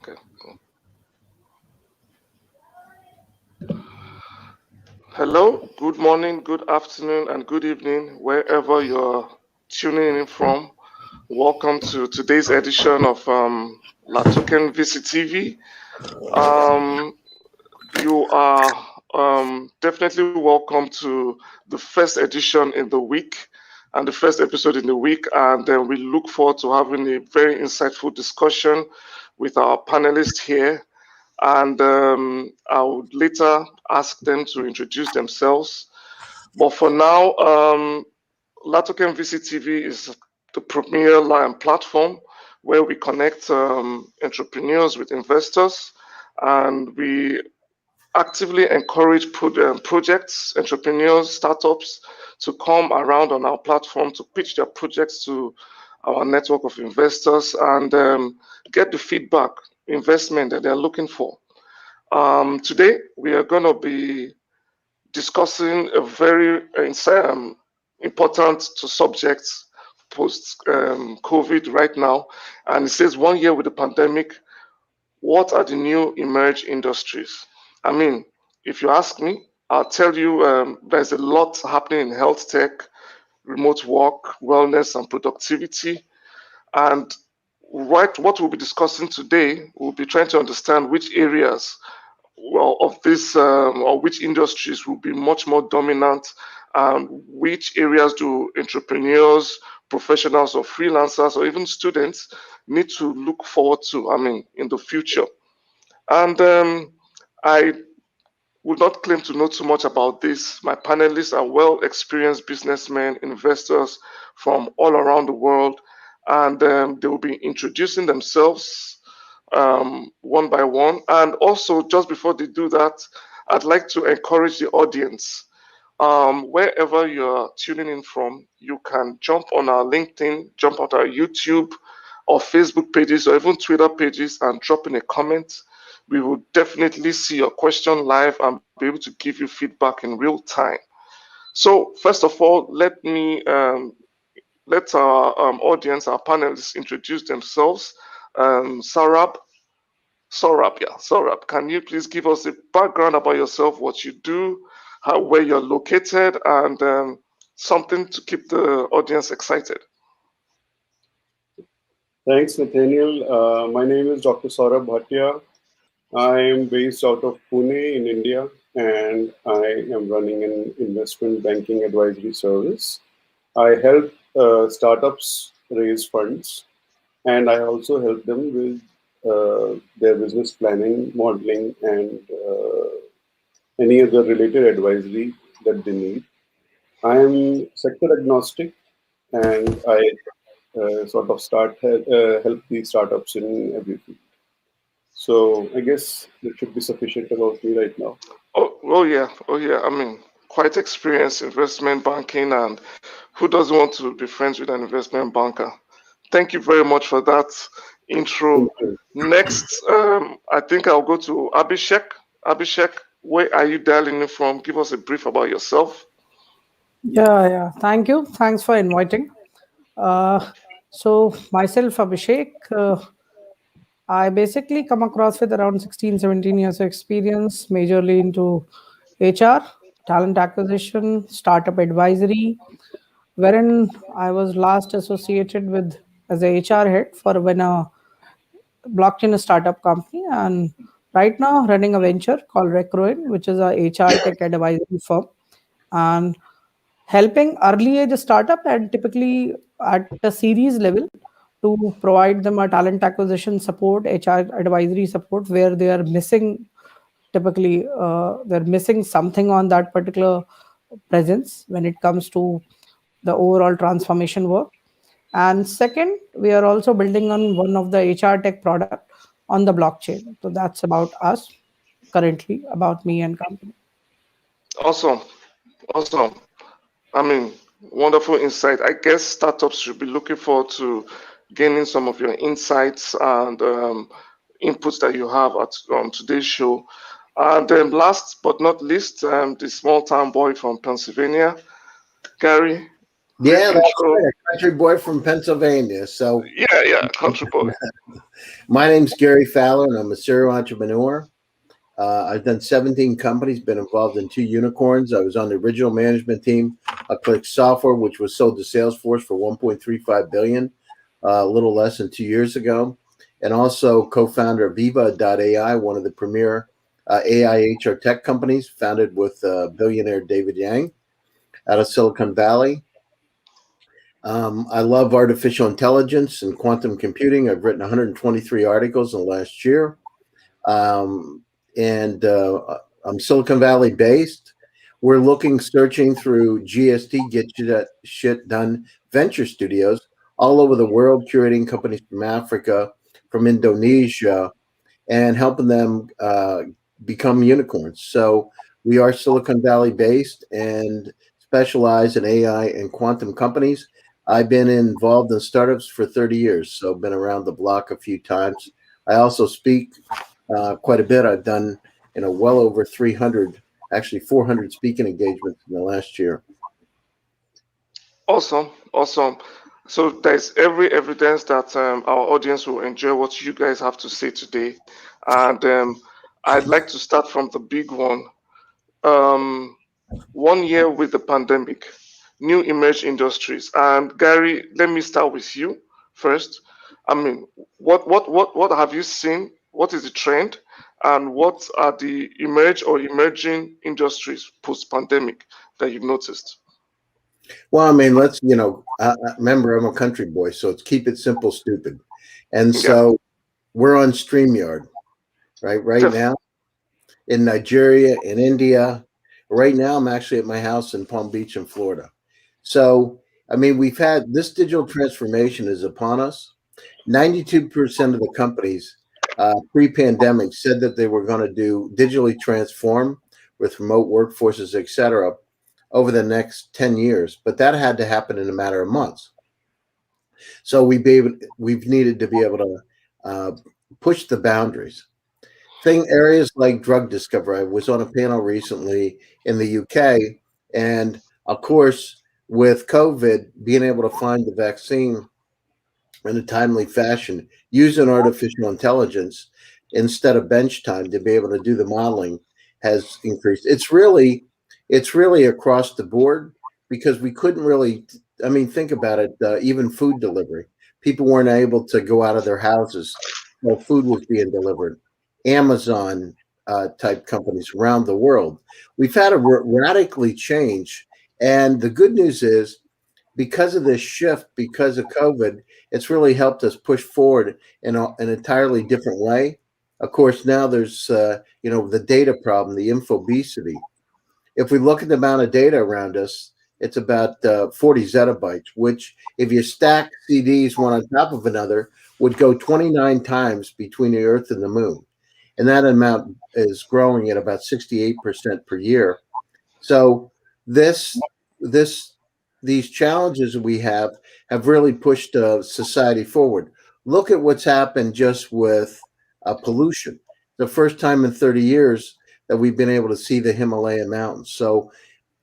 Okay. Hello, good morning, good afternoon, and good evening, wherever you're tuning in from. Welcome to today's edition of LATOKEN VCTV. You are definitely welcome to the first edition in the week and the first episode in the week. And we look forward to having a very insightful discussion with our panelists here. And I would later ask them to introduce themselves. But for now, LATOKEN VCTV is the premier line platform where we connect entrepreneurs with investors, and we actively encourage projects, entrepreneurs, startups to come around on our platform to pitch their projects to our network of investors and get the feedback, investment that they're looking for. Today, we are going to be discussing a very important subject post COVID right now. And it says 1 year with the pandemic, what are the new emerged industries? I mean, if you ask me, I'll tell you there's a lot happening in health tech, remote work, wellness, and productivity. And what we'll be discussing today, we'll be trying to understand which areas of this or which industries will be much more dominant, and which areas do entrepreneurs, professionals, or freelancers, or even students need to look forward to, in the future. And I would not claim to know too much about this. My panelists are well experienced businessmen, investors from all around the world, and they will be introducing themselves one by one. And also, just before they do that, I'd like to encourage the audience. Wherever you're tuning in from, you can jump on our LinkedIn, jump on our YouTube or Facebook pages, or even Twitter pages, and drop in a comment. We will definitely see your question live and be able to give you feedback in real time. So, first of all, let our audience, our panelists, introduce themselves. Saurabh, can you please give us a background about yourself, what you do, where you're located, and something to keep the audience excited? Thanks, Nathaniel. My name is Dr. Saurabh Bhatia. I am based out of Pune in India, and I am running an investment banking advisory service. I help startups raise funds, and I also help them with their business planning, modeling, and any other related advisory that they need. I am sector agnostic, and I sort of help these startups in everything. So I guess that should be sufficient about me right now. Oh yeah. Quite experienced investment banking, and who doesn't want to be friends with an investment banker? Thank you very much for that intro. Next, I think I'll go to Abhishek. Abhishek, where are you dialing in from? Give us a brief about yourself. Yeah. Thank you. Thanks for inviting. So myself, Abhishek, I basically come across with around 16, 17 years of experience, majorly into HR, talent acquisition, startup advisory, wherein I was last associated with as a HR head for when a blockchain startup company, and right now running a venture called Recruin, which is a HR tech advisory firm, and helping early age startup and typically at a series level to provide them a talent acquisition support, HR advisory support, where they are missing typically they're missing something on that particular presence when it comes to the overall transformation work. And second, we are also building on one of the HR tech product on the blockchain. So that's about us currently, about me and company. Awesome. Wonderful insight. I guess startups should be looking forward to gaining some of your insights and inputs that you have at today's show. And then last but not least, the small town boy from Pennsylvania, Gary. Yeah, that's right. country boy from Pennsylvania. So Yeah, country boy. my name's Gary Fowler, and I'm a serial entrepreneur. I've done 17 companies, been involved in 2 unicorns. I was on the original management team of Click Software, which was sold to Salesforce for 1.35 billion, a little less than 2 years ago, and also co-founder of Viva.ai, one of the premier AI HR tech companies, founded with billionaire David Yang out of Silicon Valley. I love artificial intelligence and quantum computing. I've written 123 articles in the last year. And I'm Silicon Valley based. We're searching through GST, Get You That Shit Done venture studios all over the world, curating companies from Africa, from Indonesia, and helping them become unicorns. So we are Silicon Valley based and specialize in AI and quantum companies. I've been involved in startups for 30 years, so been around the block a few times. I also speak quite a bit. I've done, well over 300, actually 400 speaking engagements in the last year. Awesome. So there's every evidence that our audience will enjoy what you guys have to say today, and I'd like to start from the big one. 1 year with the pandemic, new emerged industries, and Gary, let me start with you first. I mean, what have you seen? What is the trend, and what are the emerging industries post pandemic that you've noticed? Well, I mean, remember, I'm a country boy, so it's keep it simple, stupid. And Yeah, so we're on StreamYard, right? Right def- now in Nigeria, in India. Right now, I'm actually at my house in Palm Beach in Florida. So, I mean, we've had this digital transformation is upon us. 92% of the companies pre-pandemic said that they were going to do digitally transform with remote workforces, et cetera, over the next 10 years. But that had to happen in a matter of months. So we've needed to be able to push the boundaries. Areas like drug discovery. I was on a panel recently in the UK, and of course, with COVID, being able to find the vaccine in a timely fashion using artificial intelligence instead of bench time to be able to do the modeling has increased. It's really across the board because we couldn't really. I mean, think about it. Even food delivery, people weren't able to go out of their houses while food was being delivered. Amazon type companies around the world. We've had to radically change, and the good news is because of this shift, because of COVID, it's really helped us push forward in an entirely different way. Of course, now there's the data problem, the infobesity. If we look at the amount of data around us, it's about 40 zettabytes, which if you stack CDs one on top of another, would go 29 times between the Earth and the Moon. And that amount is growing at about 68% per year. So this these challenges we have really pushed society forward. Look at what's happened just with pollution. The first time in 30 years that we've been able to see the Himalayan mountains. So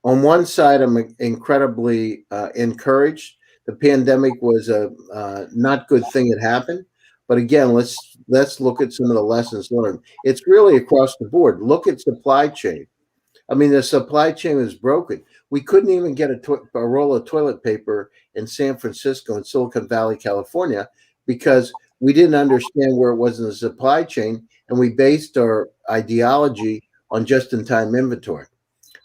on one side, I'm incredibly encouraged. The pandemic was a not good thing that happened, but again, let's look at some of the lessons learned. It's really across the board. Look at supply chain. I mean, the supply chain was broken. We couldn't even get a roll of toilet paper in San Francisco and Silicon Valley, California, because we didn't understand where it was in the supply chain, and we based our ideology on just-in-time inventory.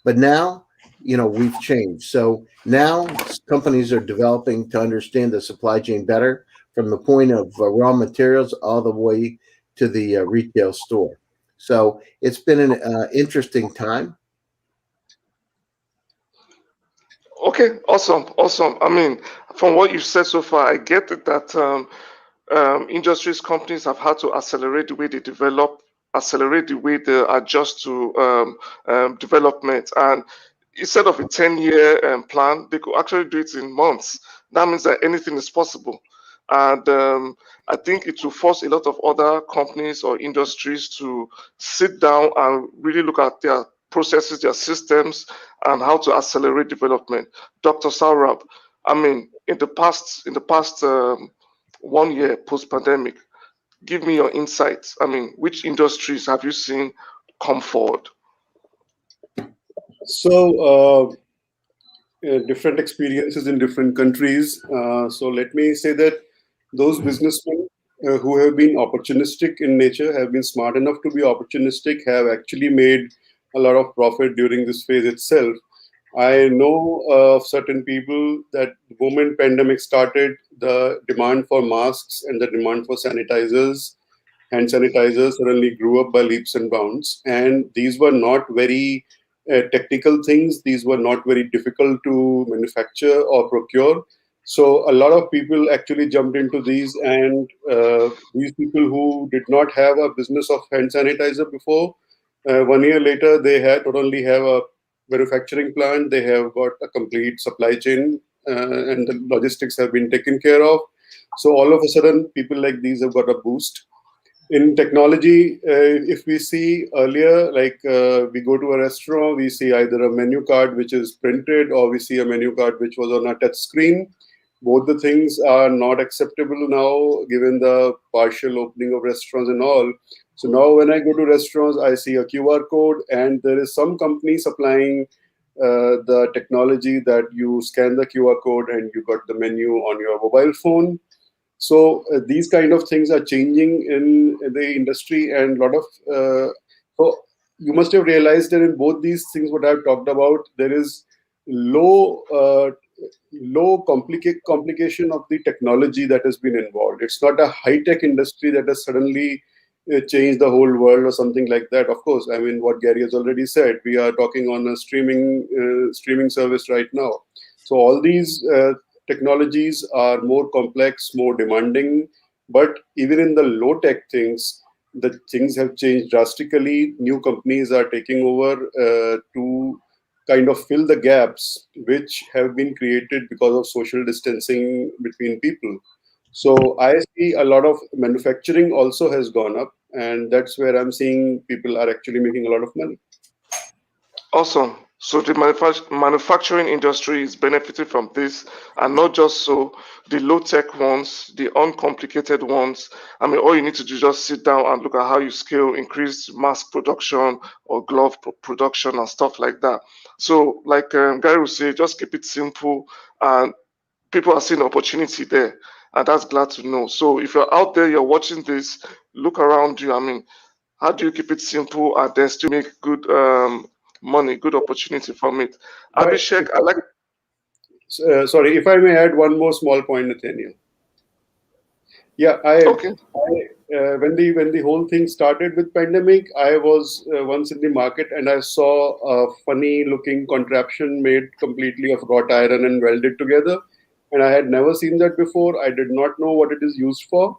But now, we've changed. So now companies are developing to understand the supply chain better from the point of raw materials all the way to the retail store. So it's been an interesting time. Okay, awesome. I mean, from what you've said so far, I get it that industries, companies have had to accelerate the way they develop, accelerate the way they adjust to development. And instead of a 10-year plan, they could actually do it in months. That means that anything is possible. And I think it will force a lot of other companies or industries to sit down and really look at their processes, their systems, and how to accelerate development. Dr. Saurabh, I mean, in the past 1 year post pandemic, give me your insights. I mean, which industries have you seen come forward? So, different experiences in different countries. So let me say that those businessmen who have been opportunistic in nature, have been smart enough to be opportunistic, have actually made a lot of profit during this phase itself. I know of certain people that the moment pandemic started, the demand for masks and the demand for hand sanitizers suddenly grew up by leaps and bounds. And these were not very technical things. These were not very difficult to manufacture or procure. So a lot of people actually jumped into these, and these people who did not have a business of hand sanitizer before, 1 year later, they had not only have a manufacturing plant, they have got a complete supply chain, and the logistics have been taken care of. So all of a sudden, people like these have got a boost in technology. If we see earlier, like we go to a restaurant, we see either a menu card which is printed, or we see a menu card which was on a touch screen. Both the things are not acceptable now, given the partial opening of restaurants and all. So now, when I go to restaurants, I see a QR code, and there is some company supplying the technology that you scan the QR code and you got the menu on your mobile phone. So these kind of things are changing in the industry, and a lot of so you must have realized that in both these things, what I've talked about, there is low complication of the technology that has been involved. It's not a high tech industry that has suddenly changed the whole world or something like that. Of course, I mean, what Gary has already said, we are talking on a streaming service right now. So all these technologies are more complex, more demanding. But even in the low tech things, the things have changed drastically. New companies are taking over to kind of fill the gaps which have been created because of social distancing between people. So I see a lot of manufacturing also has gone up, and that's where I'm seeing people are actually making a lot of money. Awesome. So the manufacturing industry is benefiting from this, and not just so, the low tech ones, the uncomplicated ones. I mean, all you need to do is just sit down and look at how you scale, increase mass production or glove production and stuff like that. So, like Gary would say, just keep it simple, and people are seeing opportunity there, and that's glad to know. So, if you're out there, you're watching this, look around you. I mean, how do you keep it simple and then still make good money, good opportunity from it? But Abhishek, I like. sorry, if I may add one more small point, Nathaniel. Yeah, Okay. when the whole thing started with pandemic, I was once in the market, and I saw a funny looking contraption made completely of wrought iron and welded together, and I had never seen that before. I did not know what it is used for,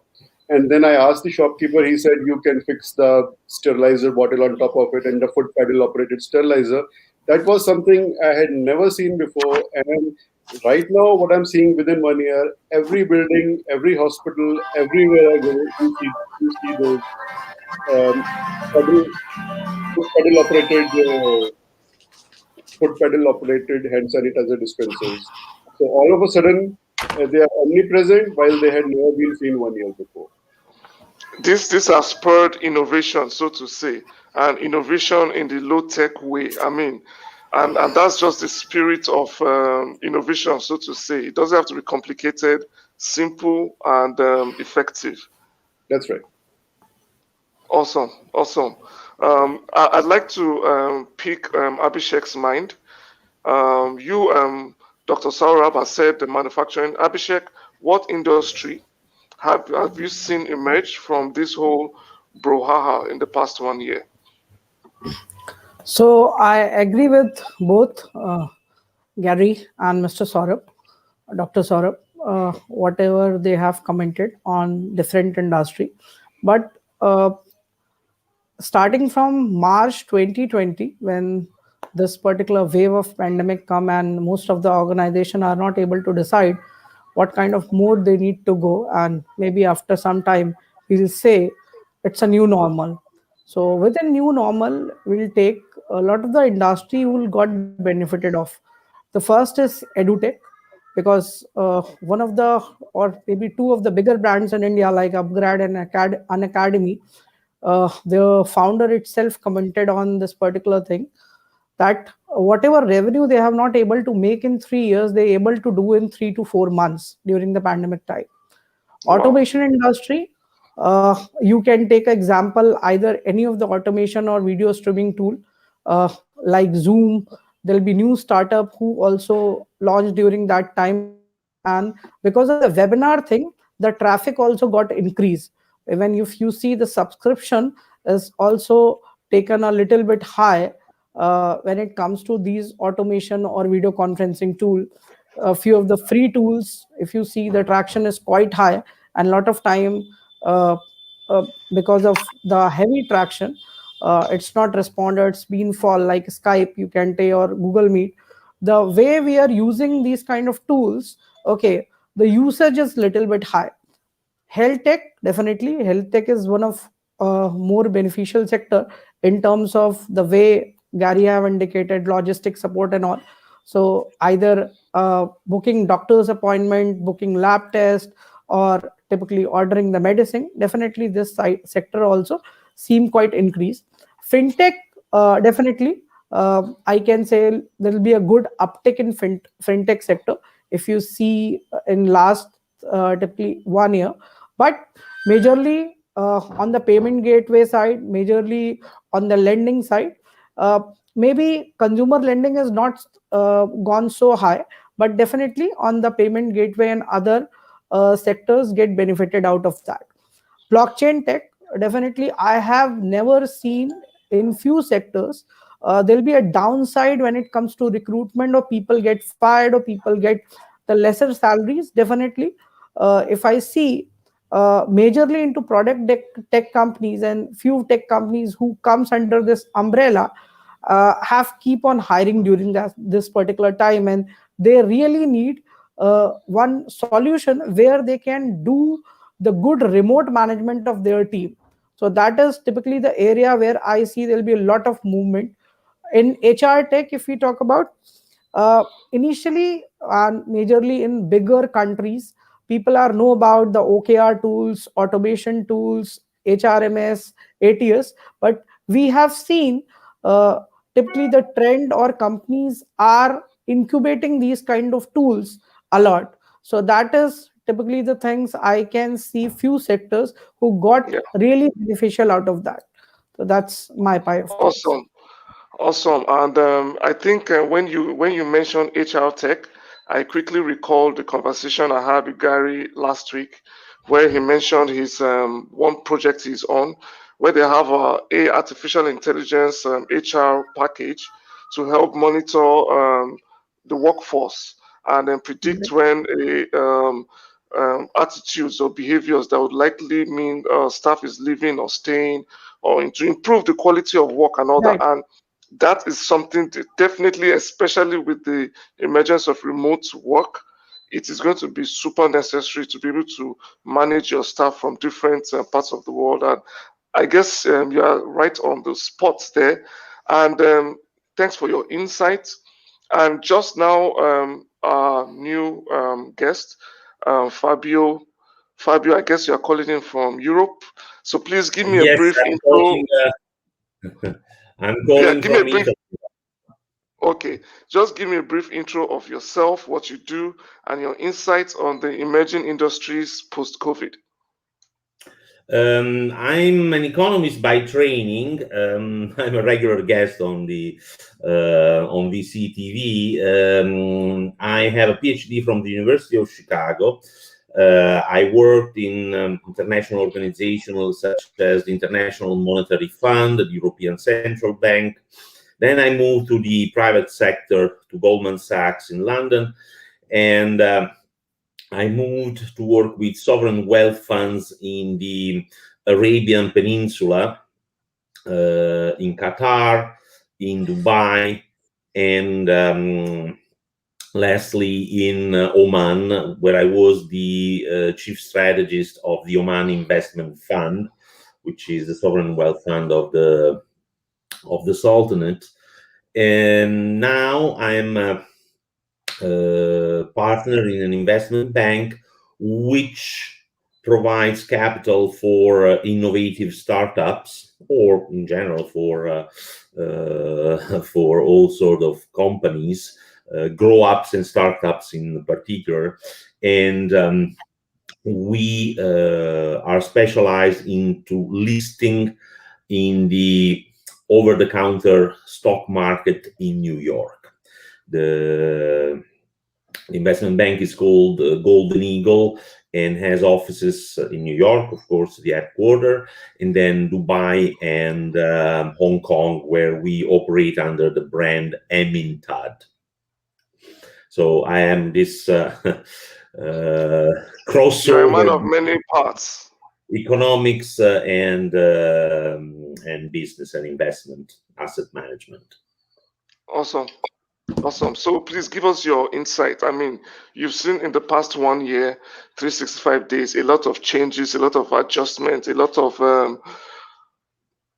and then I asked the shopkeeper. He said you can fix the sterilizer bottle on top of it and the foot pedal operated sterilizer. That was something I had never seen before, and right now, what I'm seeing within 1 year, every building, every hospital, everywhere I go, you see those um, pedal, foot pedal operated hand sanitizer dispensers. So all of a sudden, they are omnipresent while they had never been seen 1 year before. This has spurred innovation, so to say, and innovation in the low tech way. I mean, and that's just the spirit of innovation, so to say. It doesn't have to be complicated, simple, and effective. That's right. Awesome, awesome. I'd like to pick Abhishek's mind. You, Dr. Saurabh, has said the manufacturing. Abhishek, what industry have you seen emerge from this whole brouhaha in the past 1 year? So I agree with both Gary and Mr. Saurabh, Dr. Saurabh, whatever they have commented on different industry. But starting from March 2020, when this particular wave of pandemic come and most of the organization are not able to decide what kind of mode they need to go, and maybe after some time we'll say it's a new normal. So with a new normal, we'll take a lot of the industry will got benefited of. The first is edutech. because one of the, or maybe two of the bigger brands in India, like Upgrad and Unacademy, the founder itself commented on this particular thing, that whatever revenue they have not able to make in 3 years, they able to do in 3 to 4 months during the pandemic time. Wow. Automation industry, you can take example either any of the automation or video streaming tool, like Zoom. There'll be new startup who also launched during that time, and because of the webinar thing, the traffic also got increased. Even if you see the subscription is also taken a little bit high when it comes to these automation or video conferencing tool. A few of the free tools, if you see, the traction is quite high, and a lot of time, uh, because of the heavy traction, it's not responded, it's been fall, like Skype, you can take, or Google Meet. The way we are using these kind of tools, okay, the usage is little bit high. Health tech, definitely health tech is one of more beneficial sector in terms of the way Gary have indicated, logistic support and all. So either booking doctor's appointment, booking lab test, or typically ordering the medicine, definitely this sector also seem quite increased. Fintech, definitely, I can say there will be a good uptick in fintech sector if you see in last typically 1 year. But majorly on the payment gateway side, majorly on the lending side, uh, maybe consumer lending has not gone so high, but definitely on the payment gateway and other sectors get benefited out of that. Blockchain tech, definitely I have never seen in few sectors there'll be a downside when it comes to recruitment, or people get fired, or people get the lesser salaries. Definitely, if I see majorly into product tech companies, and few tech companies who comes under this umbrella have keep on hiring during this particular time, and they really need one solution where they can do the good remote management of their team. So that is typically the area where I see there'll be a lot of movement. In HR tech, if we talk about, initially and majorly in bigger countries, people are know about the OKR tools, automation tools, HRMS, ATS, but we have seen uh, typically the trend, or companies are incubating these kind of tools a lot. So that is typically the things I can see few sectors who got Yeah. really beneficial out of that. So that's my pie of things. Awesome. Awesome. And I think when you mentioned HR tech, I quickly recalled the conversation I had with Gary last week, where he mentioned his one project he's on, where they have a artificial intelligence HR package to help monitor the workforce and then predict when attitudes or behaviors that would likely mean staff is leaving or staying, or to improve the quality of work and all that. Right. And that is something that definitely, especially with the emergence of remote work, it is going to be super necessary to be able to manage your staff from different parts of the world. And I guess you are right on the spot there. And thanks for your insights. And just now, our new guest, Fabio. Fabio, I guess you are calling in from Europe. So please give me a Yes, brief I'm intro. calling. I'm Yeah, calling give me a from brief. Italy. Okay, just give me a brief intro of yourself, what you do, and your insights on the emerging industries post-COVID. I'm an economist by training. I'm a regular guest on the on VCTV. I have a PhD from the University of Chicago. I worked in international organizations such as the International Monetary Fund, the European Central Bank. Then I moved to the private sector, to Goldman Sachs in London, and I moved to work with sovereign wealth funds in the Arabian Peninsula, in Qatar, in Dubai, and lastly in Oman, where I was the chief strategist of the Oman Investment Fund, which is the sovereign wealth fund of the Sultanate. And now I'm partner in an investment bank which provides capital for innovative startups, or in general for all sort of companies, grow-ups and startups in particular. And we are specialized into listing in the over-the-counter stock market in New York. The investment bank is called Golden Eagle and has offices in New York, of course, the headquarters, and then Dubai and Hong Kong, where we operate under the brand Emintad. So I am this crossover. You're a man of many parts. Economics and business and investment, asset management. Awesome. Awesome. So please give us your insight. I mean, you've seen in the past 1 year, 365 days, a lot of changes, a lot of adjustments, a lot of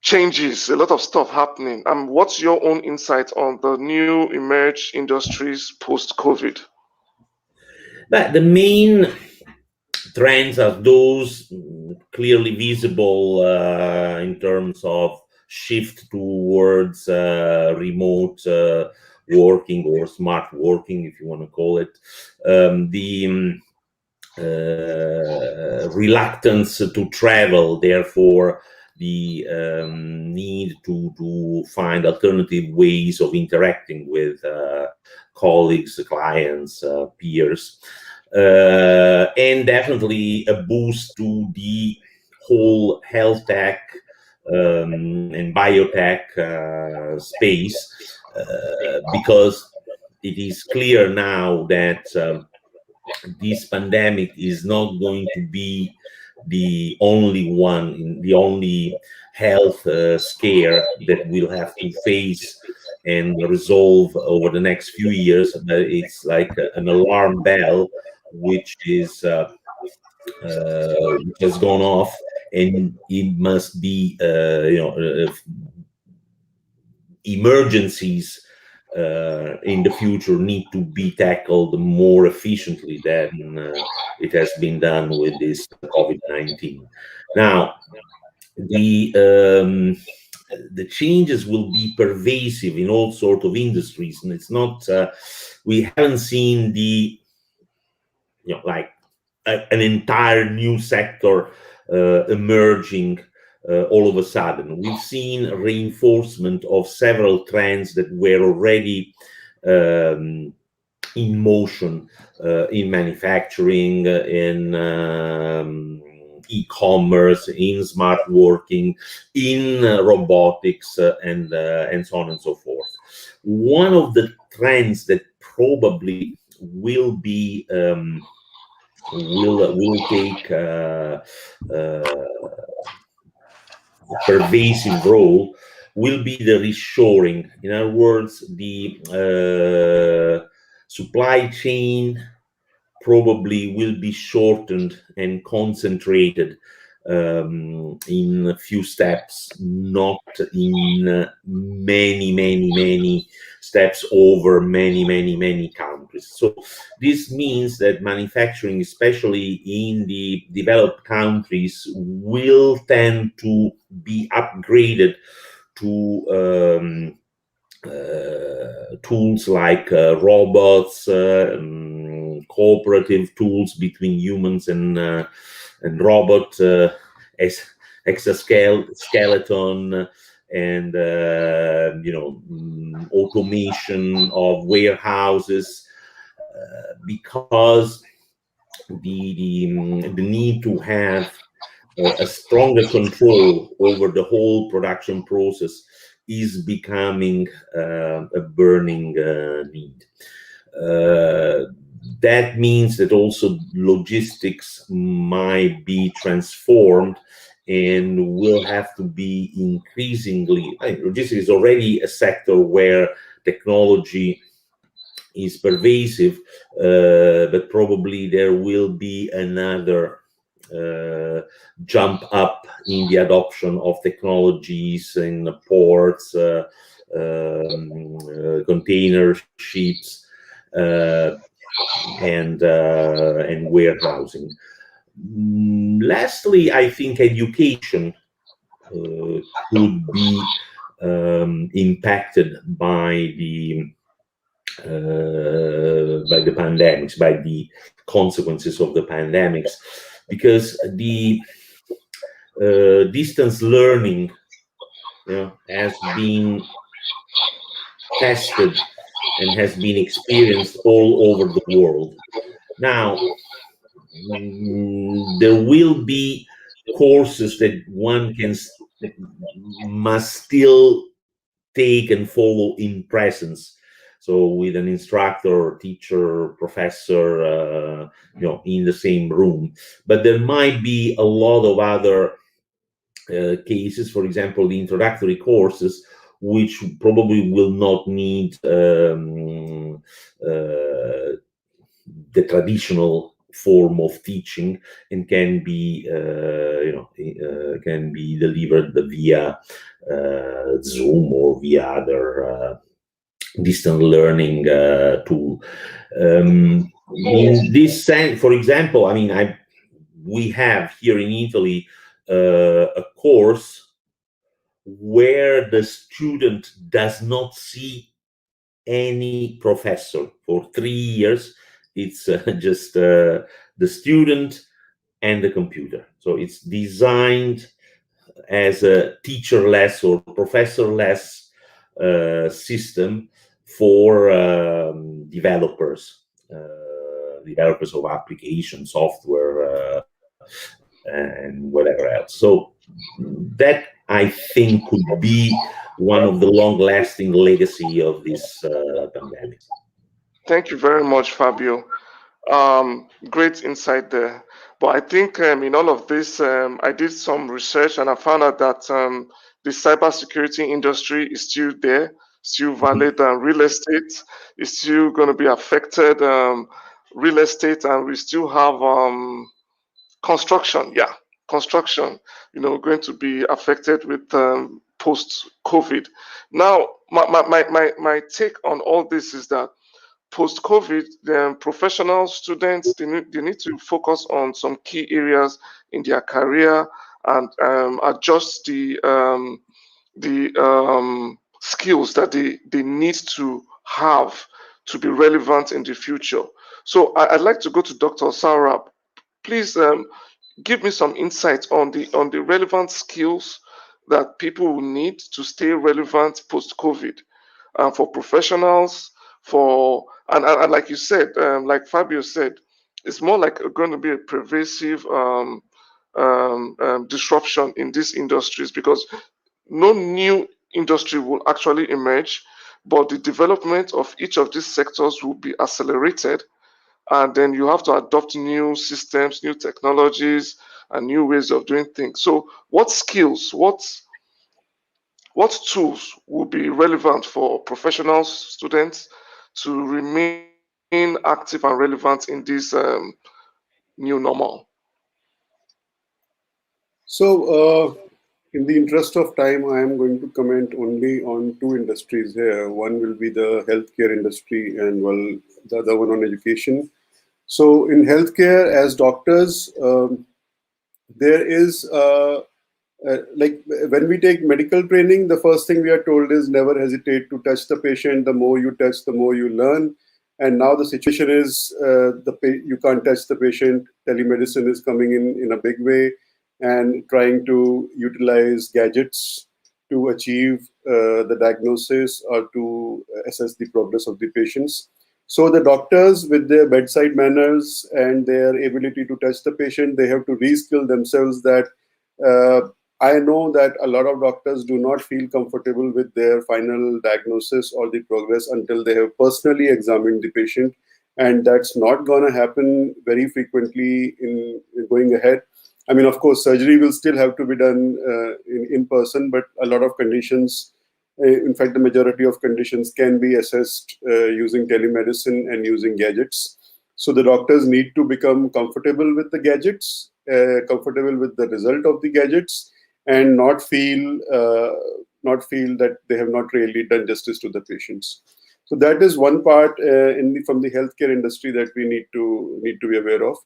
changes, a lot of stuff happening. What's your own insight on the new emerged industries post-COVID? But the main trends are those clearly visible in terms of shift towards remote working or smart working, if you want to call it. The reluctance to travel, therefore the need to find alternative ways of interacting with colleagues, clients, peers, and definitely a boost to the whole health tech and biotech space, because it is clear now that this pandemic is not going to be the only one, the only health scare that we'll have to face and resolve over the next few years. But it's like an alarm bell which is has gone off, and it must be emergencies in the future need to be tackled more efficiently than it has been done with this COVID-19. Now, the changes will be pervasive in all sorts of industries, and it's not we haven't seen the like an entire new sector emerging all of a sudden. We've seen reinforcement of several trends that were already in motion in manufacturing, in e-commerce, in smart working, in robotics, and so on and so forth. One of the trends that probably will be will take pervasive role will be the reshoring. In other words, the supply chain probably will be shortened and concentrated in a few steps, not in many steps over many countries. So this means that manufacturing, especially in the developed countries, will tend to be upgraded to tools like robots, cooperative tools between humans and robot, exoskeleton, and automation of warehouses, because the need to have a stronger control over the whole production process is becoming a burning need. That means that also logistics might be transformed and will have to be increasingly, logistics is already a sector where technology is pervasive, but probably there will be another jump up in the adoption of technologies in ports, container ships, and warehousing. Lastly, I think education could be impacted by the pandemics, by the consequences of the pandemics, because the distance learning, has been tested and has been experienced all over the world. Now, there will be courses that one must still take and follow in presence. So with an instructor, teacher, professor, in the same room. But there might be a lot of other cases, for example, the introductory courses, which probably will not need the traditional form of teaching, and can be delivered via Zoom or via other distant learning tool. In this sense, for example, I mean, we have here in Italy a course where the student does not see any professor for 3 years. It's just the student and the computer. So it's designed as a teacherless or professorless system for developers of application software and whatever else. So that, I think, could be one of the long-lasting legacy of this pandemic. Thank you very much, Fabio. Great insight there. But I think in all of this, I did some research and I found out that the cybersecurity industry is still there, still valid, and real estate is still going to be affected. Real estate, and we still have construction. Yeah, construction, going to be affected with post-COVID. Now, my take on all this is that post-COVID, the professional students, they need to focus on some key areas in their career and adjust the skills that they need to have to be relevant in the future. So I'd like to go to Dr. Saurabh. Please give me some insight on the relevant skills that people will need to stay relevant post-COVID for professionals, and like you said, like Fabio said, it's more like going to be a pervasive disruption in these industries, because no new industry will actually emerge, but the development of each of these sectors will be accelerated, and then you have to adopt new systems, new technologies, and new ways of doing things. So what skills, what tools will be relevant for professional students to remain active and relevant in this new normal? So, in the interest of time, I am going to comment only on two industries here. One will be the healthcare industry, and the other one on education. So, in healthcare, as doctors, there is like when we take medical training, the first thing we are told is never hesitate to touch the patient. The more you touch, the more you learn. And now the situation is you can't touch the patient. Telemedicine is coming in a big way, and trying to utilize gadgets to achieve the diagnosis or to assess the progress of the patients. So the doctors, with their bedside manners and their ability to touch the patient, they have to reskill themselves. That I know that a lot of doctors do not feel comfortable with their final diagnosis or the progress until they have personally examined the patient. And that's not going to happen very frequently in going ahead. I mean, of course, surgery will still have to be done in person, but a lot of conditions, in fact, the majority of conditions can be assessed using telemedicine and using gadgets. So the doctors need to become comfortable with the gadgets, comfortable with the result of the gadgets, and not feel that they have not really done justice to the patients. So that is one part from the healthcare industry that we need to be aware of.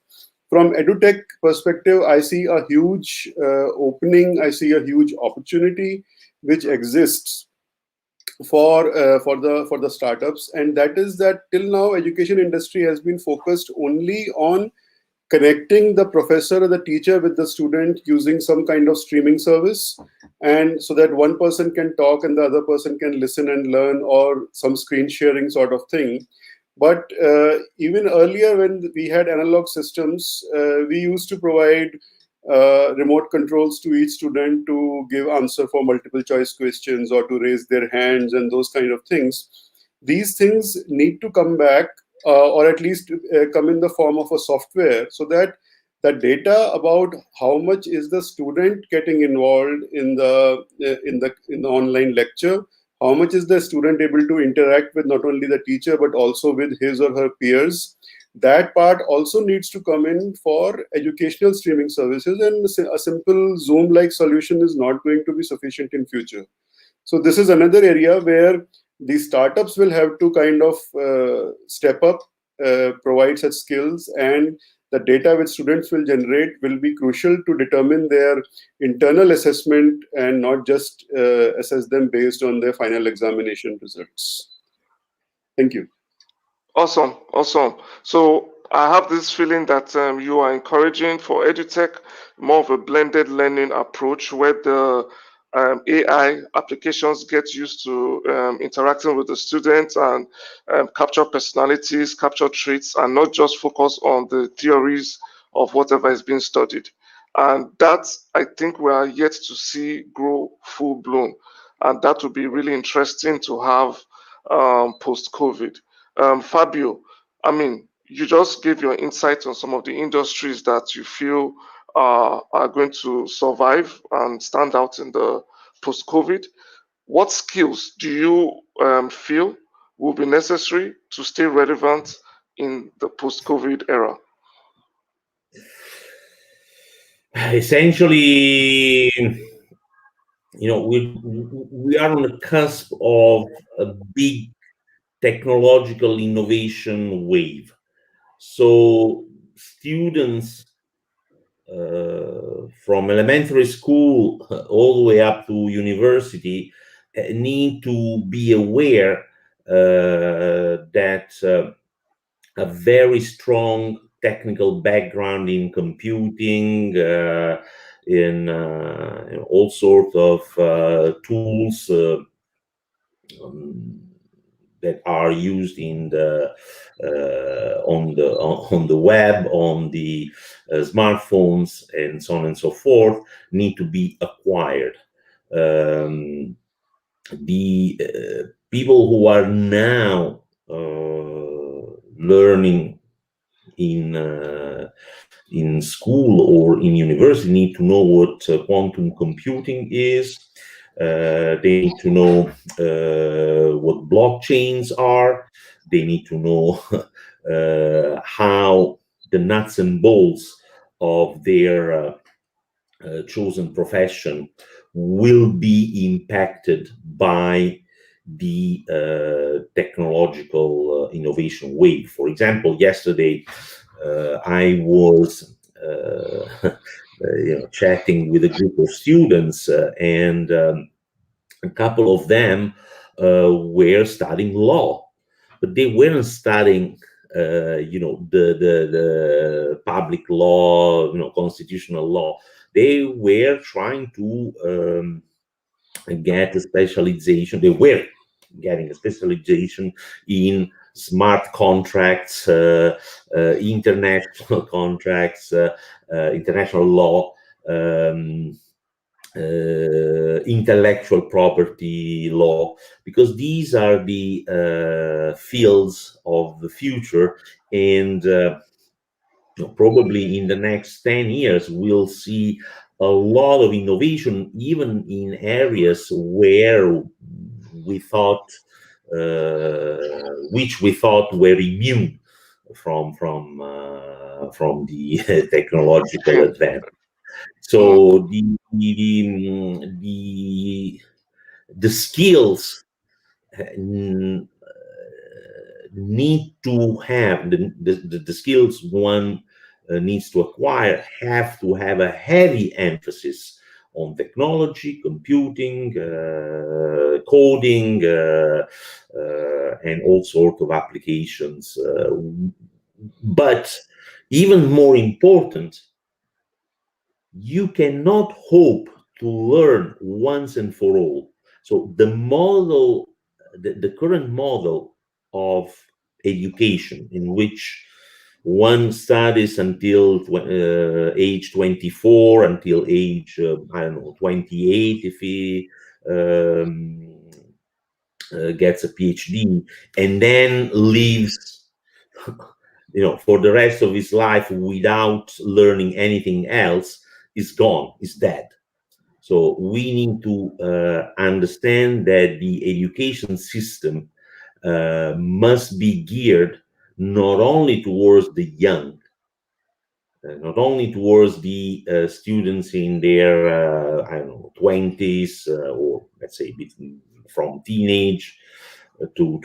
From edutech perspective, I see a huge opening. I see a huge opportunity which exists for the startups, and that is that till now education industry has been focused only on connecting the professor or the teacher with the student using some kind of streaming service, and so that one person can talk and the other person can listen and learn, or some screen sharing sort of thing. But even earlier, when we had analog systems, we used to provide remote controls to each student to give answer for multiple choice questions or to raise their hands and those kind of things. These things need to come back, or at least come in the form of a software, so that the data about how much is the student getting involved in the online lecture, how much is the student able to interact with not only the teacher but also with his or her peers, that part also needs to come in for educational streaming services, and a simple Zoom-like solution is not going to be sufficient in future. So this is another area where the startups will have to kind of step up, provide such skills, and the data which students will generate will be crucial to determine their internal assessment and not just assess them based on their final examination results. Thank you. Awesome, awesome. So I have this feeling that you are encouraging for EduTech more of a blended learning approach where the AI applications get used to interacting with the students and capture personalities, capture traits, and not just focus on the theories of whatever is being studied. And that, I think, we are yet to see grow full blown. And that would be really interesting to have post-COVID. Fabio, I mean, you just gave your insight on some of the industries that you feel are going to survive and stand out in the post-COVID. What skills do you feel will be necessary to stay relevant in the post-COVID era? Essentially, we are on the cusp of a big technological innovation wave. So students from elementary school all the way up to university need to be aware that a very strong technical background in computing, in all sorts of tools that are used in the on the web, on the smartphones, and so on and so forth, need to be acquired. The people who are now learning in school or in university need to know what quantum computing is. They need to know what blockchains are. They need to know how the nuts and bolts of their chosen profession will be impacted by the technological innovation wave. For example, yesterday I was chatting with a group of students, and a couple of them were studying law, but they weren't studying the public law, constitutional law. They were trying to get a specialization. They were getting a specialization in smart contracts, international contracts, international law, intellectual property law, because these are the fields of the future. And probably in the next 10 years, we'll see a lot of innovation, even in areas where we thought, which we thought were immune from the technological advance. So the skills need to have the skills one needs to acquire have to have a heavy emphasis on technology, computing, coding, and all sorts of applications. But even more important, you cannot hope to learn once and for all. So the model, the current model of education, in which one studies until age 24, until age, I don't know, 28, if he gets a PhD, and then leaves, for the rest of his life without learning anything else, is gone, is dead. So we need to understand that the education system must be geared not only towards the young, not only towards the students in their, I don't know, 20s, or let's say from teenage to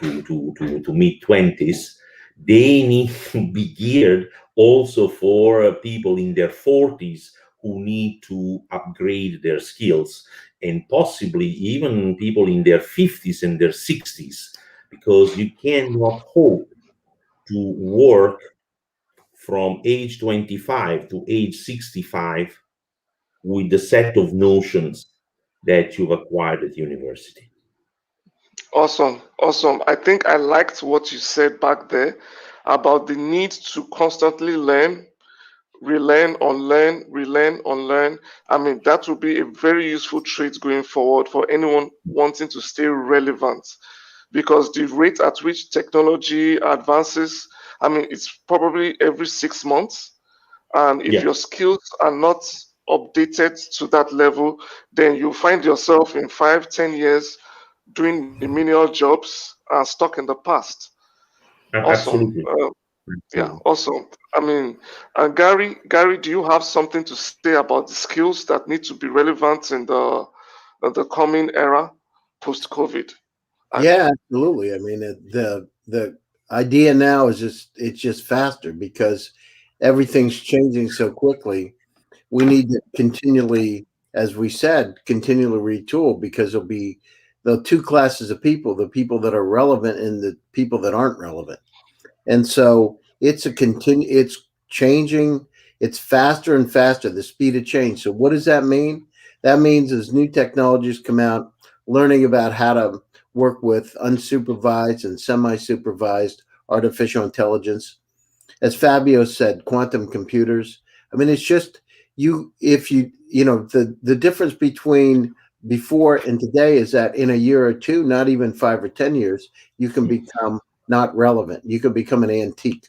mid 20s. They need to be geared also for people in their 40s who need to upgrade their skills, and possibly even people in their 50s and their 60s, because you cannot hope to work from age 25 to age 65 with the set of notions that you've acquired at university. Awesome, awesome. I think I liked what you said back there about the need to constantly learn, relearn, unlearn, relearn, unlearn. I mean, that will be a very useful trait going forward for anyone wanting to stay relevant, because the rate at which technology advances, I mean, it's probably every 6 months. And if Yeah. your skills are not updated to that level, then you find yourself in 5, 10 years doing the menial jobs and stuck in the past. Awesome. Absolutely. Yeah, awesome. I mean, Gary, do you have something to say about the skills that need to be relevant in the coming era post-COVID? Yeah, absolutely. I mean, the idea now is it's just faster because everything's changing so quickly. We need to continually, as we said, continually retool, because there'll be the two classes of people: the people that are relevant and the people that aren't relevant. And so it's changing. It's faster and faster, the speed of change. So what does that mean? That means as new technologies come out, learning about how to work with unsupervised and semi-supervised artificial intelligence. As Fabio said, quantum computers. I mean, it's just the difference between before and today is that in a year or two, not even 5 or 10 years, you can become not relevant. You can become an antique.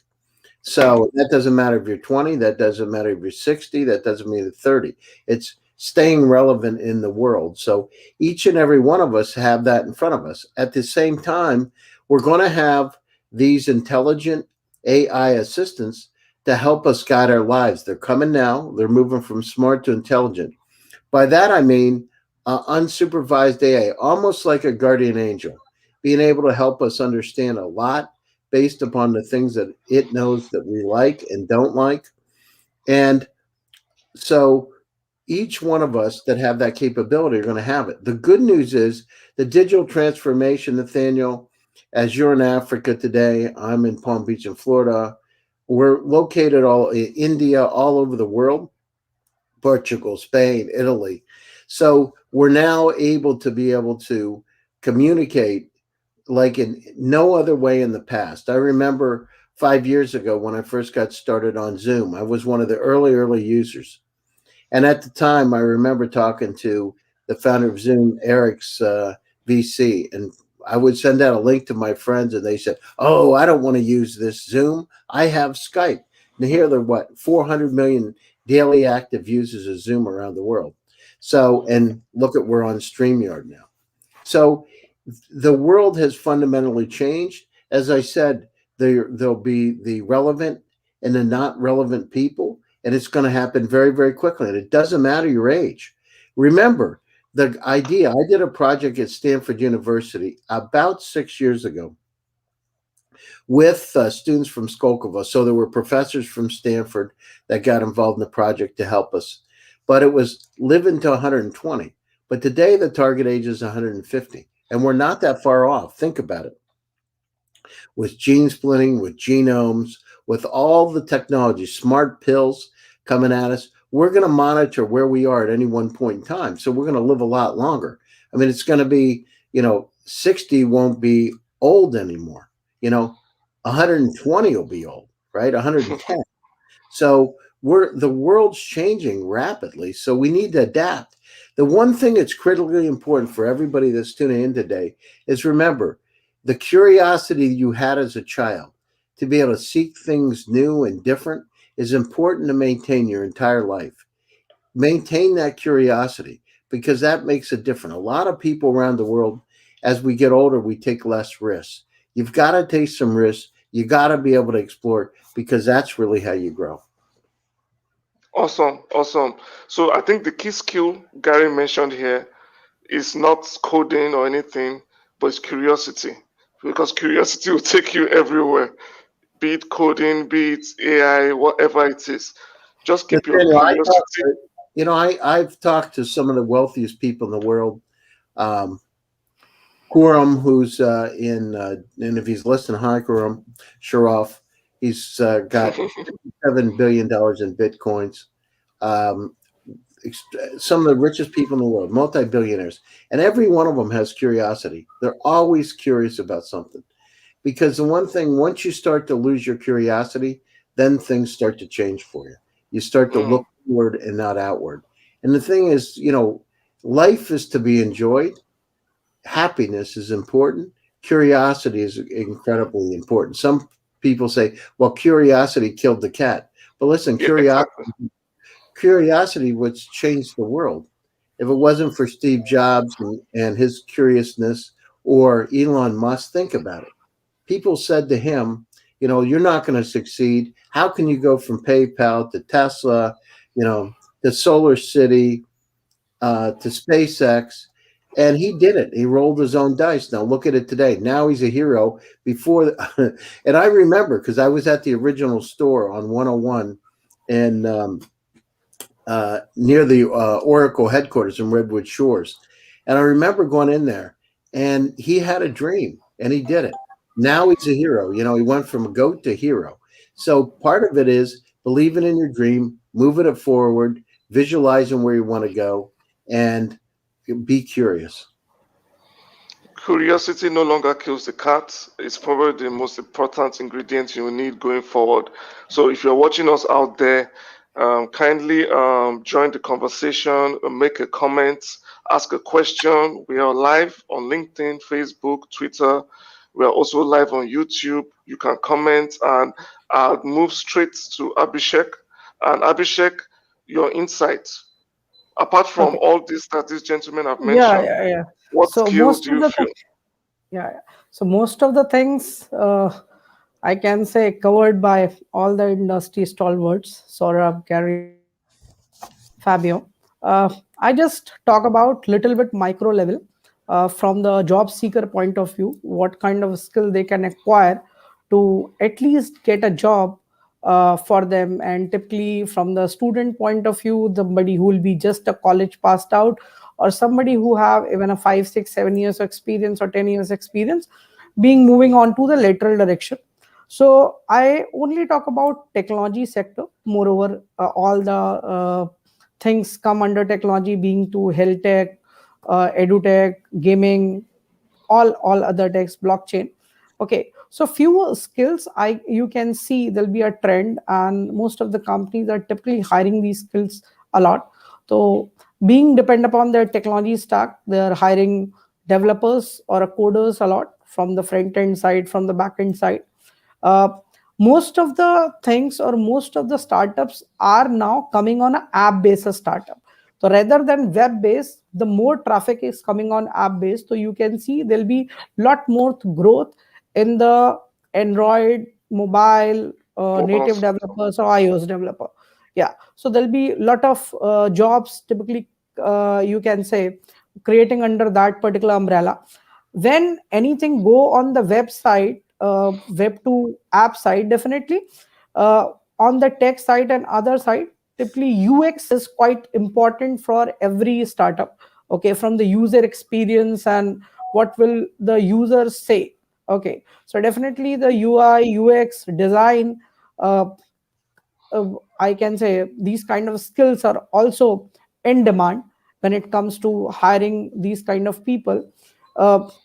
So that doesn't matter if you're 20, that doesn't matter if you're 60, that doesn't mean 30. It's staying relevant in the world. So each and every one of us have that in front of us. At the same time, we're going to have these intelligent AI assistants to help us guide our lives. They're coming now. They're moving from smart to intelligent. By that, I mean unsupervised AI, almost like a guardian angel, being able to help us understand a lot based upon the things that it knows that we like and don't like. And so each one of us that have that capability are going to have it. The good news is the digital transformation, Nathaniel, as you're in Africa today, I'm in Palm Beach in Florida. We're located all in India, all over the world, Portugal, Spain, Italy. So we're now able to communicate like in no other way in the past. I remember 5 years ago when I first got started on Zoom, I was one of the early users. And at the time, I remember talking to the founder of Zoom, Eric's VC, and I would send out a link to my friends, and they said, "Oh, I don't want to use this Zoom. I have Skype." And here they're 400 million daily active users of Zoom around the world. So, and look at, we're on StreamYard now. So the world has fundamentally changed. As I said, there'll be the relevant and the not relevant people, and it's going to happen very, very quickly. And it doesn't matter your age. Remember the idea. I did a project at Stanford University about 6 years ago with students from Skolkovo. So there were professors from Stanford that got involved in the project to help us. But it was living to 120. But today the target age is 150. And we're not that far off. Think about it. With gene splitting, with genomes, with all the technology, smart pills coming at us, we're going to monitor where we are at any one point in time. So we're going to live a lot longer. I mean, it's going to be, 60 won't be old anymore. 120 will be old, right? 110. So the world's changing rapidly. So we need to adapt. The one thing that's critically important for everybody that's tuning in today is remember the curiosity you had as a child to be able to seek things new and different is important to maintain your entire life. Maintain that curiosity because that makes a difference. A lot of people around the world, as we get older, we take less risks. You've got to take some risks. You got to be able to explore because that's really how you grow. Awesome, awesome. So I think the key skill Gary mentioned here is not coding or anything, but it's curiosity. Because curiosity will take you everywhere, be it coding, be it AI, whatever it is. Just keep your curiosity. I've talked to some of the wealthiest people in the world. Khurram, who's and if he's listening, hi Khurram Sharaf, he's got $7 billion in bitcoins. Some of the richest people in the world, multi-billionaires, and every one of them has curiosity. They're always curious about something. Because the one thing, once you start to lose your curiosity, then things start to change for you. You start to look forward and not outward. And the thing is, life is to be enjoyed. Happiness is important. Curiosity is incredibly important. Some people say, well, curiosity killed the cat. But listen, curiosity what's changed the world. If it wasn't for Steve Jobs and his curiousness or Elon Musk, think about it. People said to him, you're not going to succeed. How can you go from PayPal to Tesla, to Solar City, to SpaceX? And he did it. He rolled his own dice. Now look at it today. Now he's a hero. And I remember because I was at the original store on 101 and near the Oracle headquarters in Redwood Shores. And I remember going in there and he had a dream and he did it. Now he's a hero. He went from a goat to hero. So part of it is believing in your dream, moving it forward, visualizing where you want to go, and be curious. Curiosity no longer kills the cat. It's probably the most important ingredient you need going forward. So if you're watching us out there, kindly join the conversation, make a comment, ask a question. We are live on LinkedIn, Facebook, Twitter. We are also live on YouTube. You can comment, and I'll move straight to Abhishek. And Abhishek, your insights. Apart from all this that these gentlemen have mentioned, Yeah. what skills do you feel? So most of the things I can say covered by all the industry stalwarts, Saurabh, Gary, Fabio. I just talk about little bit micro level from the job seeker point of view, what kind of skill they can acquire to at least get a job for them. And typically from the student point of view, somebody who will be just a college passed out or somebody who have even a 5, 6, 7 years of experience or 10 years experience being moving on to the lateral direction. So I only talk about technology sector. Moreover, all the things come under technology, being to health tech, edutech, gaming, all other techs, blockchain. Okay, so few skills you can see there'll be a trend, and most of the companies are typically hiring these skills a lot. So being depend upon their technology stack, they're hiring developers or coders a lot from the front end side, from the back end side. uh, most of the things or most of the startups are now coming on an app based startup. So rather than web based, the more traffic is coming on app based. So you can see there'll be lot more growth in the Android mobile native developers or iOS developer. Yeah, so there'll be a lot of jobs typically, you can say, creating under that particular umbrella. When anything go on the website, web 2 app side, definitely on the tech side and other side, typically UX is quite important for every startup. Okay, from the user experience and what will the users say. Okay, so definitely the UI UX design, uh, I can say these kind of skills are also in demand when it comes to hiring these kind of people.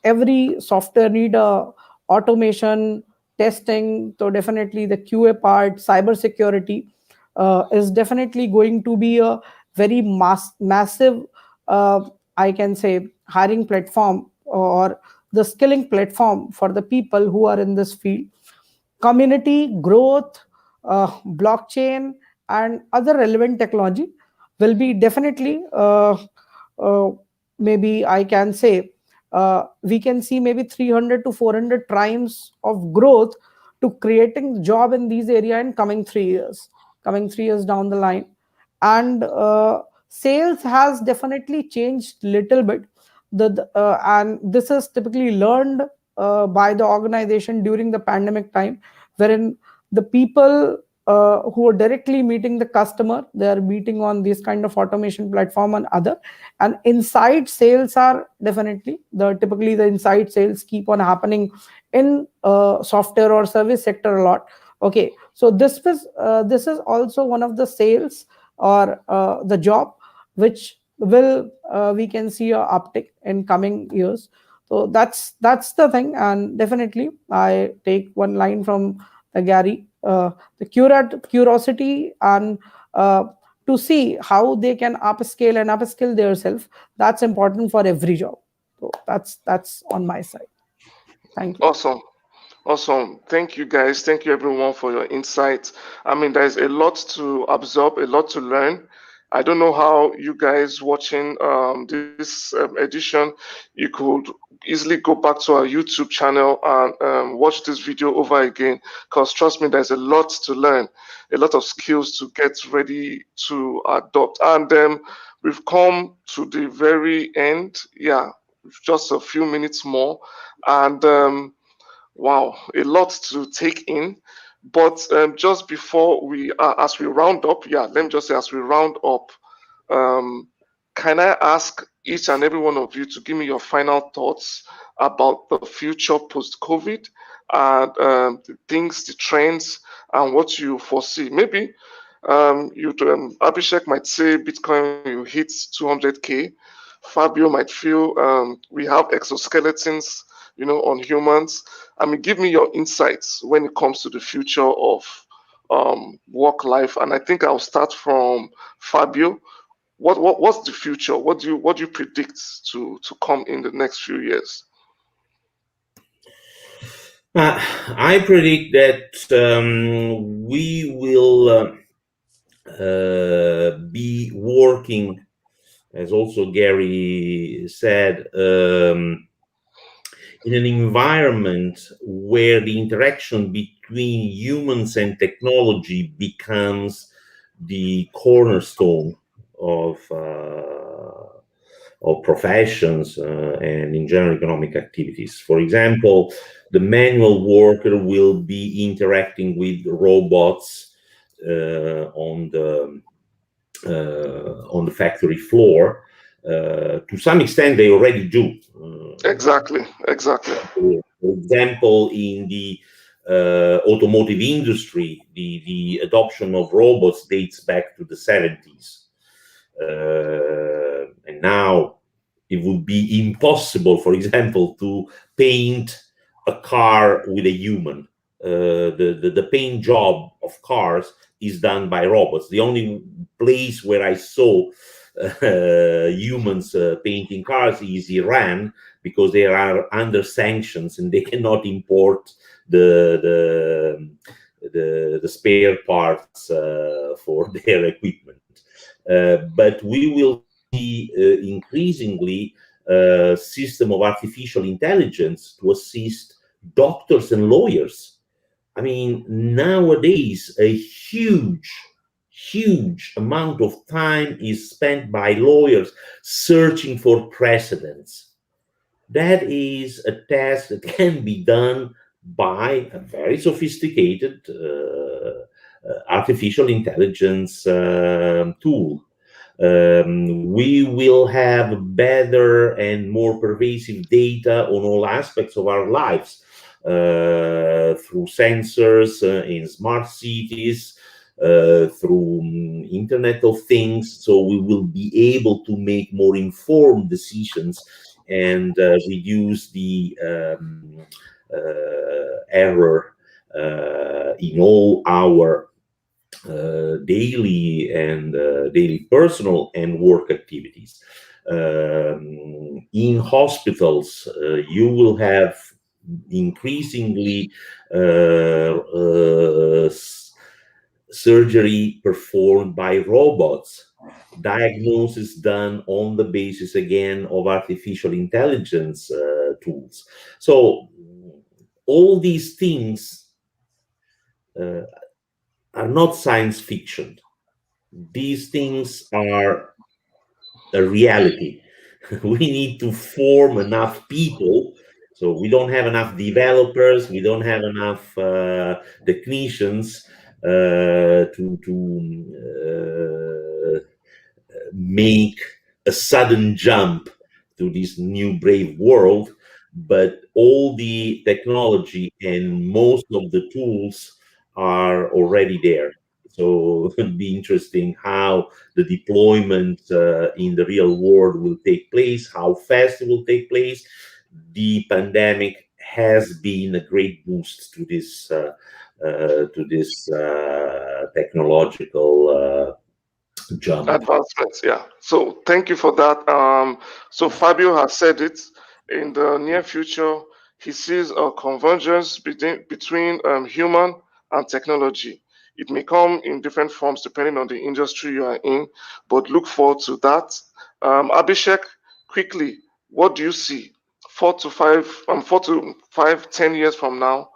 Every software need a automation, testing, so definitely the QA part, cyber security is definitely going to be a very massive, uh, I can say, hiring platform or the skilling platform for the people who are in this field. Community growth, blockchain, and other relevant technology will be definitely, uh, maybe I can say, we can see maybe 300 to 400 times of growth to creating job in these area in coming 3 years down the line. And sales has definitely changed little bit. And this is typically learned by the organization during the pandemic time, wherein the people who are directly meeting the customer, they are meeting on this kind of automation platform and other. And inside sales are definitely typically the inside sales keep on happening in software or service sector a lot. Okay, so this is also one of the sales or the job which will, we can see a uptick in coming years. So that's the thing. And definitely I take one line from the Gary, the curiosity and to see how they can upscale and upskill themselves. That's important for every job. So that's on my side. Thank you. Awesome. Awesome. Thank you, guys. Thank you, everyone, for your insights. I mean, there's a lot to absorb, a lot to learn. I don't know how you guys watching this edition, you could easily go back to our YouTube channel and watch this video over again. Because trust me, there's a lot to learn, a lot of skills to get ready to adopt. And we've come to the very end. Yeah, just a few minutes more. And wow, a lot to take in. But just before as we round up, yeah, let me just say, as we round up, um, can I ask each and every one of you to give me your final thoughts about the future post-COVID and the things, the trends, and what you foresee? Maybe Abhishek might say Bitcoin will hit 200K. Fabio might feel we have exoskeletons, on humans. I mean, give me your insights when it comes to the future of work life. And I think I'll start from Fabio. What's the future? What do you predict to come in the next few years? I predict that we will be working, as also Gary said, in an environment where the interaction between humans and technology becomes the cornerstone of professions and in general economic activities. For example, the manual worker will be interacting with robots on the factory floor. To some extent, they already do. Exactly. For example, in the automotive industry, the adoption of robots dates back to the 70s. And now it would be impossible, for example, to paint a car with a human. The paint job of cars is done by robots. The only place where I saw humans painting cars is Iran, because they are under sanctions and they cannot import the spare parts for their equipment. But we will see increasingly a system of artificial intelligence to assist doctors and lawyers. I mean, nowadays, a huge amount of time is spent by lawyers searching for precedents. That is a task that can be done by a very sophisticated artificial intelligence tool. We will have better and more pervasive data on all aspects of our lives through sensors in smart cities, through Internet of Things. So we will be able to make more informed decisions and reduce the error in all our daily personal and work activities. In hospitals, you will have increasingly surgery performed by robots, diagnosis done on the basis again of artificial intelligence tools. So all these things are not science fiction. These things are a reality. We need to form enough people. So we don't have enough developers. We don't have enough technicians to make a sudden jump to this new brave world. But all the technology and most of the tools are already there. So it'll be interesting how the deployment in the real world will take place, how fast it will take place. The pandemic has been a great boost to this technological jump. Advancements, yeah. So thank you for that. So Fabio has said it. In the near future, he sees a convergence between human and technology. It may come in different forms depending on the industry you are in, but look forward to that. Abhishek, quickly, what do you see? 4 to 5, 10 years from now,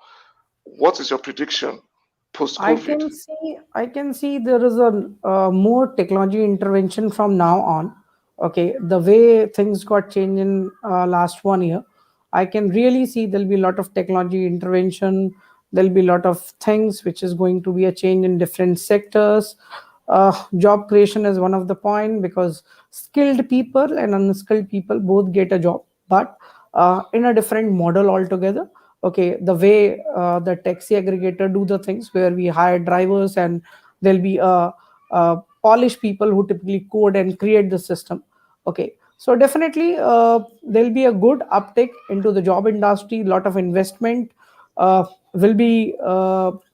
what is your prediction post-COVID? I can see there is a more technology intervention from now on. Okay, the way things got changed in last 1 year, I can really see there'll be a lot of technology intervention. There'll be a lot of things which is going to be a change in different sectors. Job creation is one of the point, because skilled people and unskilled people both get a job, but in a different model altogether. Okay, the way the taxi aggregator do the things, where we hire drivers and there'll be polished people who typically code and create the system. Okay, so definitely there'll be a good uptick into the job industry. A lot of investment will be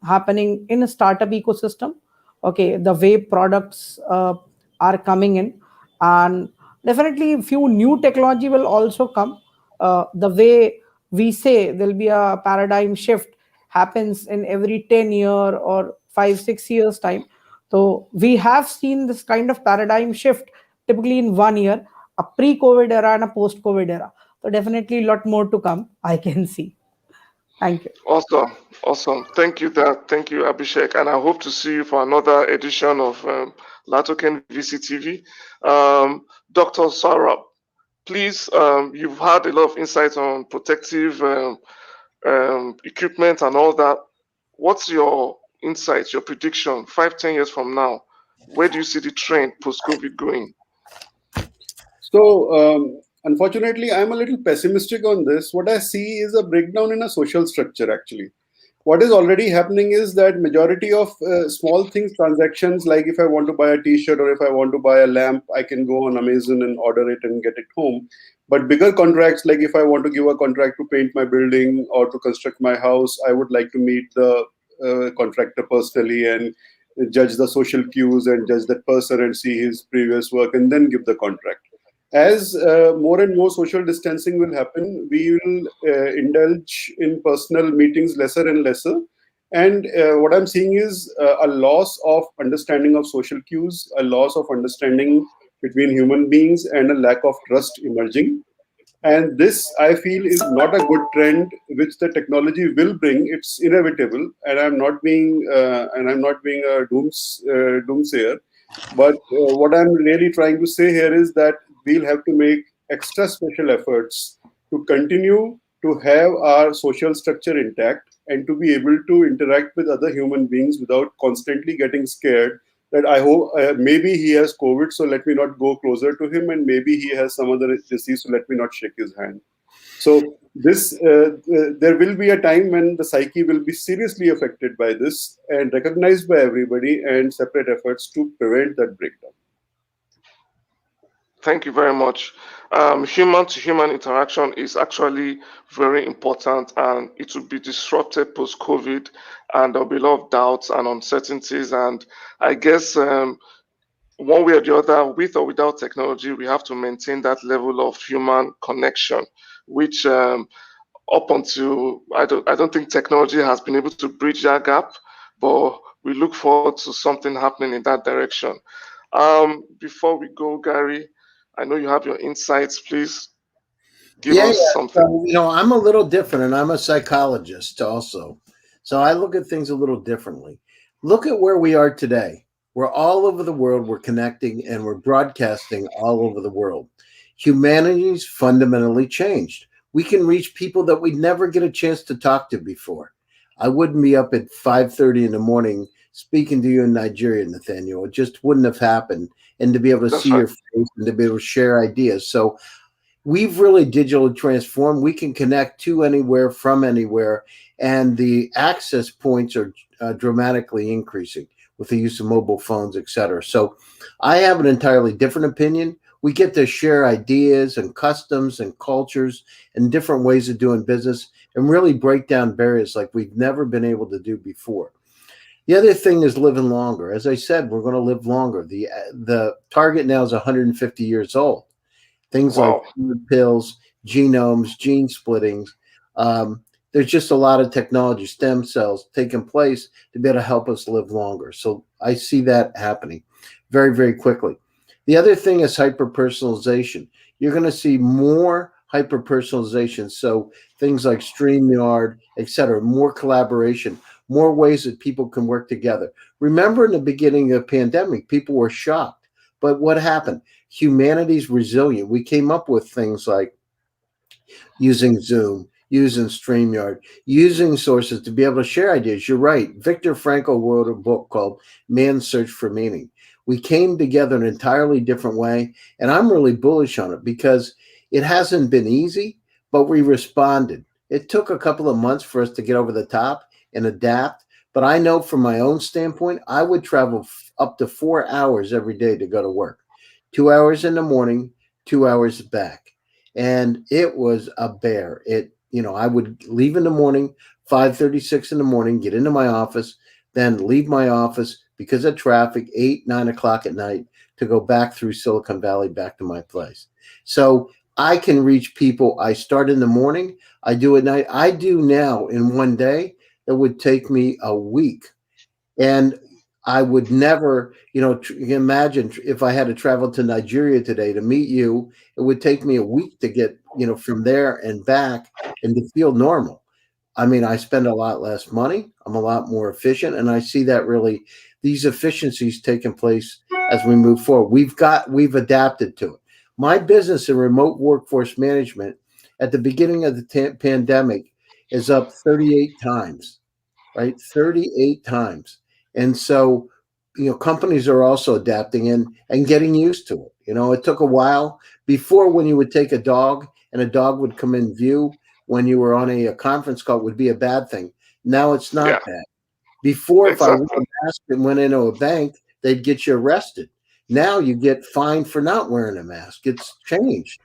happening in a startup ecosystem. Okay, the way products are coming in, and definitely few new technology will also come. The way we say there'll be a paradigm shift happens in every 10 year or 5-6 years time. So we have seen this kind of paradigm shift typically in 1 year, a pre-COVID era and a post-COVID era. So definitely a lot more to come, I can see. Thank you. Awesome. Thank you, Abhishek, and I hope to see you for another edition of LATOKEN VCTV. Dr. Saurabh, please, you've had a lot of insights on protective equipment and all that. What's your insights, your prediction, 5-10 years from now? Where do you see the trend post-COVID going? So, unfortunately, I'm a little pessimistic on this. What I see is a breakdown in a social structure, actually. What is already happening is that majority of small things, transactions, like if I want to buy a t-shirt or if I want to buy a lamp, I can go on Amazon and order it and get it home. But bigger contracts, like if I want to give a contract to paint my building or to construct my house, I would like to meet the contractor personally and judge the social cues and judge that person and see his previous work and then give the contract. As more and more social distancing will happen, we will indulge in personal meetings lesser and lesser. And what I'm seeing is a loss of understanding of social cues, a loss of understanding between human beings, and a lack of trust emerging. And this, I feel, is not a good trend which the technology will bring. It's inevitable, and I'm not being a doomsayer. But what I'm really trying to say here is that we'll have to make extra special efforts to continue to have our social structure intact and to be able to interact with other human beings without constantly getting scared that I hope maybe he has COVID, so let me not go closer to him, and maybe he has some other disease, so let me not shake his hand. So this there will be a time when the psyche will be seriously affected by this and recognized by everybody, and separate efforts to prevent that breakdown. Thank you very much. Human to human interaction is actually very important, and it will be disrupted post COVID, and there'll be a lot of doubts and uncertainties. And I guess one way or the other, with or without technology, we have to maintain that level of human connection, which up until I don't think technology has been able to bridge that gap, but we look forward to something happening in that direction. Before we go, Gary, I know you have your insights. Please give Yeah, us yeah. something. So, I'm a little different, and I'm a psychologist also. So I look at things a little differently. Look at where we are today. We're all over the world. We're connecting and we're broadcasting all over the world. Humanity's fundamentally changed. We can reach people that we'd never get a chance to talk to before. I wouldn't be up at 5:30 in the morning speaking to you in Nigeria, Nathaniel. It just wouldn't have happened. And to be able to That's see right. your face and to be able to share ideas. So we've really digitally transformed. We can connect to anywhere from anywhere, and the access points are dramatically increasing with the use of mobile phones, et cetera. So I have an entirely different opinion. We get to share ideas and customs and cultures and different ways of doing business and really break down barriers like we've never been able to do before. The other thing is living longer. As I said, we're going to live longer. The target now is 150 years old. Things like Wow. pills, genomes, gene splittings. There's just a lot of technology, stem cells taking place to be able to help us live longer. So I see that happening very, very quickly. The other thing is hyper-personalization. You're going to see more hyper-personalization. So things like StreamYard, et cetera, more collaboration, more ways that people can work together. Remember in the beginning of the pandemic, people were shocked. But what happened? Humanity's resilient. We came up with things like using Zoom, using StreamYard, using sources to be able to share ideas. You're right. Viktor Frankl wrote a book called Man's Search for Meaning. We came together in an entirely different way, and I'm really bullish on it because it hasn't been easy, but we responded. It took a couple of months for us to get over the top and adapt, but I know from my own standpoint, I would travel up to 4 hours every day to go to work. 2 hours in the morning, 2 hours back. And it was a bear. I would leave in the morning, 5:36 in the morning, get into my office, then leave my office because of traffic, 8, 9 o'clock at night to go back through Silicon Valley back to my place. So I can reach people. I start in the morning, I do at night. I do now in one day. It would take me a week. And I would never, imagine if I had to travel to Nigeria today to meet you, it would take me a week to get, from there and back and to feel normal. I mean, I spend a lot less money. I'm a lot more efficient. And I see that really these efficiencies taking place as we move forward. We've adapted to it. My business in remote workforce management at the beginning of the pandemic is up 38 times, right? 38 times. And so, companies are also adapting and getting used to it. It took a while before when you would take a dog and a dog would come in view when you were on a conference call, it would be a bad thing. Now it's not Yeah, bad. Before, if I wore exactly. a mask and went into a bank, they'd get you arrested. Now you get fined for not wearing a mask. It's changed.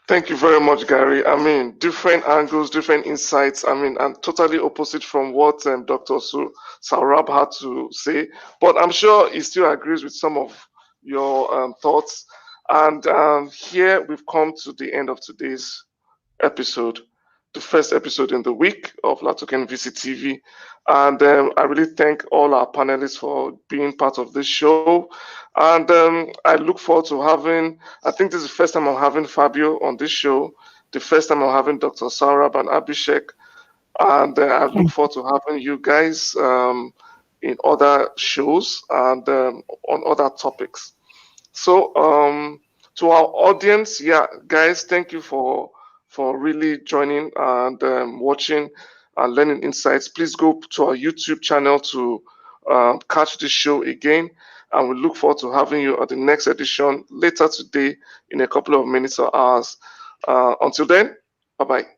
Thank you very much, Gary. I mean, different angles, different insights. I mean, and totally opposite from what Dr. Saurabh had to say, but I'm sure he still agrees with some of your thoughts. And here we've come to the end of today's episode, the first episode in the week of LATOKEN VCTV. And I really thank all our panelists for being part of this show. And I look forward to I think this is the first time I'm having Fabio on this show, the first time I'm having Dr. Saurabh and Abhishek. And I look forward to having you guys in other shows and on other topics. So to our audience, yeah, guys, thank you for for really joining and watching and learning insights. Please go to our YouTube channel to catch this show again. And we look forward to having you at the next edition later today in a couple of minutes or hours. Until then, bye-bye.